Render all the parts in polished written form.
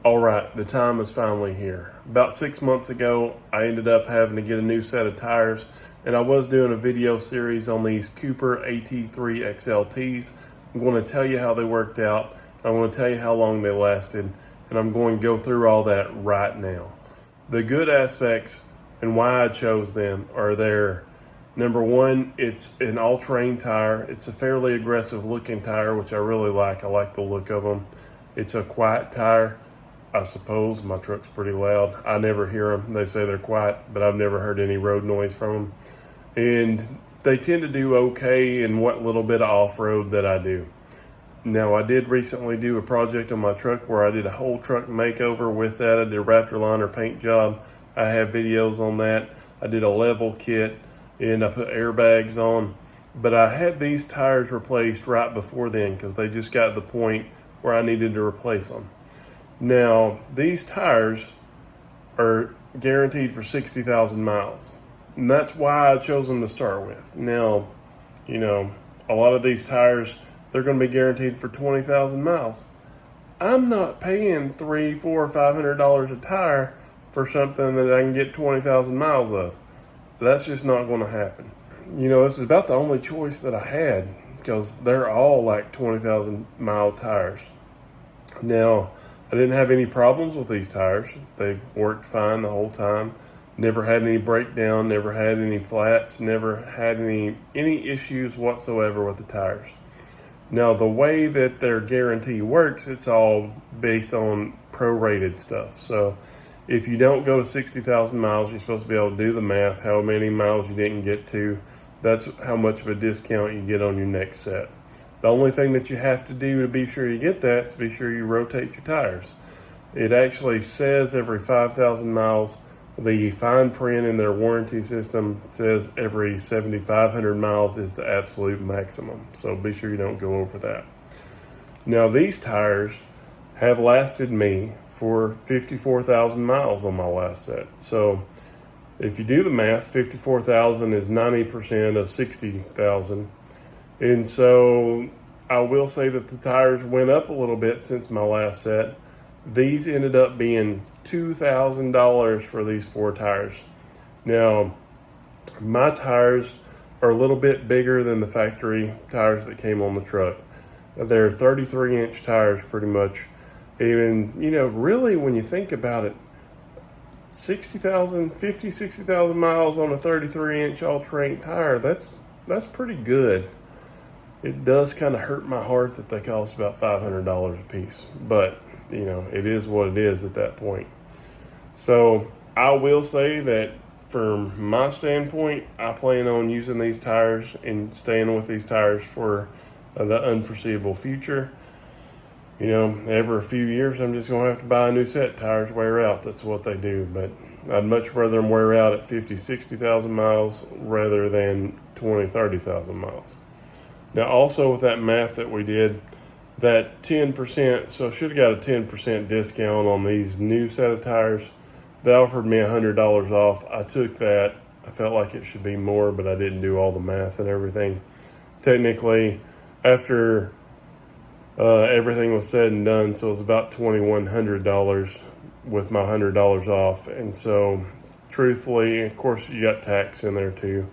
All right, the time is finally here. About 6 months ago, I ended up having to get a new set of tires, and I was doing a video series on these Cooper AT3 XLTs. I'm going to tell you how they worked out. I'm going to tell you how long they lasted, and I'm going to go through all that right now. The good aspects and why I chose them are there. Number one, it's an all-terrain tire. It's a fairly aggressive looking tire, which I really like. I like the look of them. It's a quiet tire. I suppose my truck's pretty loud. I never hear them. They say they're quiet, but I've never heard any road noise from them. And they tend to do okay in what little bit of off-road that I do. Now, I did recently do a project on my truck where I did a whole truck makeover with that. I did a Raptor liner paint job. I have videos on that. I did a level kit and I put airbags on. But I had these tires replaced right before then because they just got to the point where I needed to replace them. Now, these tires are guaranteed for 60,000 miles. And that's why I chose them to start with. Now, a lot of these tires, they're going to be guaranteed for 20,000 miles. I'm not paying $300, $400, $500 a tire for something that I can get 20,000 miles of. That's just not going to happen. This is about the only choice that I had because they're all like 20,000 mile tires. Now, I didn't have any problems with these tires. They worked fine the whole time. Never had any breakdown, never had any flats, never had any issues whatsoever with the tires. Now, the way that their guarantee works, it's all based on prorated stuff. So if you don't go to 60,000 miles, you're supposed to be able to do the math, how many miles you didn't get to. That's how much of a discount you get on your next set. The only thing that you have to do to be sure you get that is be sure you rotate your tires. It actually says every 5,000 miles. The fine print in their warranty system says every 7,500 miles is the absolute maximum. So be sure you don't go over that. Now, these tires have lasted me for 54,000 miles on my last set. So if you do the math, 54,000 is 90% of 60,000. And so I will say that the tires went up a little bit since my last set. These ended up being $2,000 for these 4 tires. Now, my tires are a little bit bigger than the factory tires that came on the truck. They're 33-inch tires pretty much. And, really when you think about it, 60,000 miles on a 33-inch all-terrain tire, that's pretty good. It does kind of hurt my heart that they cost about $500 a piece, but it is what it is at that point. So I will say that from my standpoint, I plan on using these tires and staying with these tires for the unforeseeable future. Every a few years, I'm just going to have to buy a new set. Tires wear out. That's what they do. But I'd much rather them wear out at 50, 60,000 miles rather than 20, 30,000 miles. Now, also with that math that we did, that 10%, so I should have got a 10% discount on these new set of tires. They offered me $100 off. I took that. I felt like it should be more, but I didn't do all the math and everything. Technically, after everything was said and done, so it was about $2,100 with my $100 off. And so, truthfully, of course, you got tax in there too.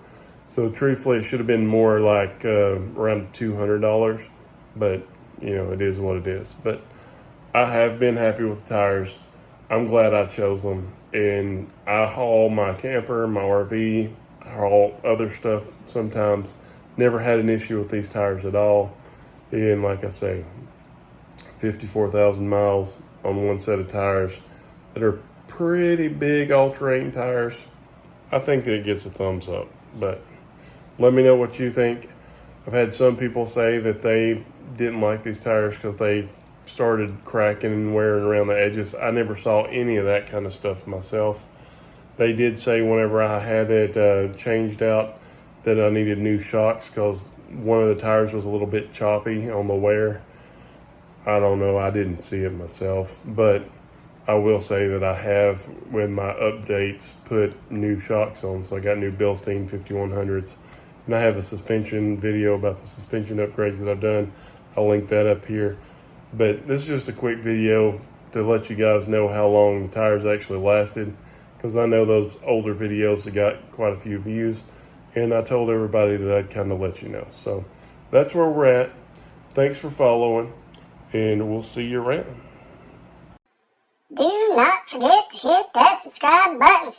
So truthfully, it should have been more like around $200, but it is what it is. But I have been happy with the tires. I'm glad I chose them. And I haul my camper, my RV, I haul other stuff sometimes. Never had an issue with these tires at all. And like I say, 54,000 miles on one set of tires that are pretty big all-terrain tires. I think it gets a thumbs up, but let me know what you think. I've had some people say that they didn't like these tires because they started cracking and wearing around the edges. I never saw any of that kind of stuff myself. They did say whenever I had it changed out that I needed new shocks because one of the tires was a little bit choppy on the wear. I don't know. I didn't see it myself, but I will say that I have, with my updates, put new shocks on. So I got new Bilstein 5100s. And I have a suspension video about the suspension upgrades that I've done. I'll link that up here. But this is just a quick video to let you guys know how long the tires actually lasted, because I know those older videos have got quite a few views, and I told everybody that I'd kind of let you know. So that's where we're at. Thanks for following, and we'll see you around. Do not forget to hit that subscribe button.